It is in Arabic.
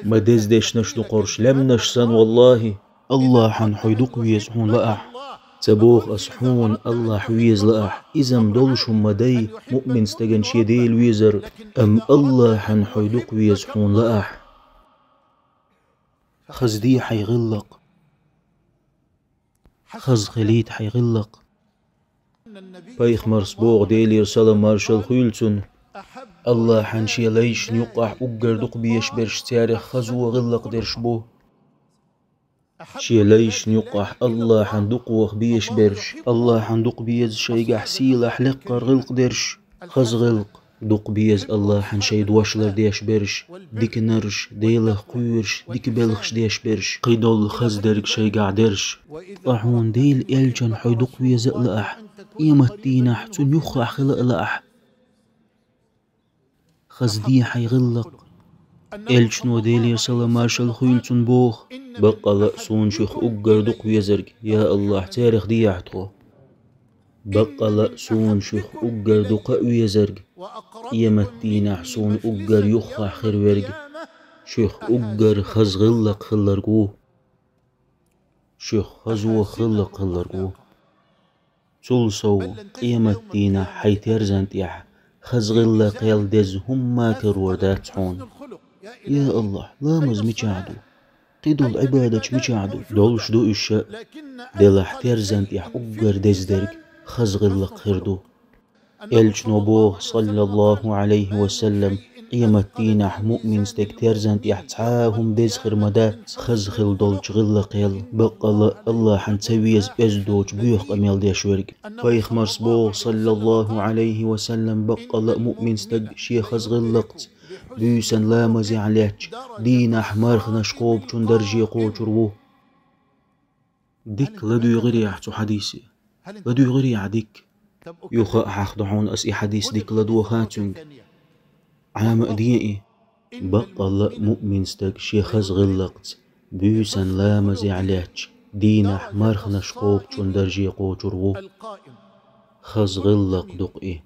ما دز ديش نشتو قرش لم نشسن والله. الله حن حيدق ويزحون لأح تبوخ أصحون الله حويز لأح إذا مدولشم مدي مؤمن استجن شيديل ويزر أم الله حن حيدق ويزحون لأح خزدي حيغلق خز خليت حيغلق بايخ مرسبوغ ديلير سلام مارشال خيلتون الله حنشي ليش نيقع أقردق بيش برش تاريخ خزو غلق درش بو شي ليش نيقع الله حندق وخ بيش برش الله حندق بيز شيقح سيلح لقر غلق درش خز غلق دق بيز الله حنشي دوشلر ديش برش ديك نرش ديله قيرش ديك بلخش ديش برش قيدول خز درك شيقع درش أحون ديل إلجن حيدق بيز لأح إيمتينح تن يخع خلق لأح خزدي حيغلق إلشنو ديلي سلام مارشال خيلتون بوخ بقى لأسون شيخ أقردق ويزرق يا الله تاريخ ديعتو بقى لأسون شيخ أقردق ويزرق يمتين حسون أقر يخع خير ورق شيخ أقر خز غلق خلرقو شيخ خزو خلق خلرقو تلسو قيمتين حيترزنت يح خز غلق يلدز هم كروردات حون يا الله لا مزمچعدو قيدول عبادك مچعدو دولش دو الشاء دلح ترزنت يح أقر دزدرق خز غلق خردو إلش نبوه صلى الله عليه وسلم قيمتين مؤمن ستك ترزنت يحتعاهم دزخر مدات خز خل دولش غلق يل بقى الله حنتويز ازدوج بيخ قميل ديش ورق بايخ مرسبوه صلى الله عليه وسلم بقى مؤمن ستك شي خز غلقت بيسن لا مزي عليك دين أحمر خنشقوب چون درجي قوچرو ديك لدو يغري يحتو حديثي لدو يغري عديك يوخا حخدعون أسي حديث ديك لدو خاتون عام أديئي بقى مؤمن ستك شي خز غلقت بيسن لا مزي عليك دين أحمر خنشقوب چون درجي قوچرو خز غلق دقئي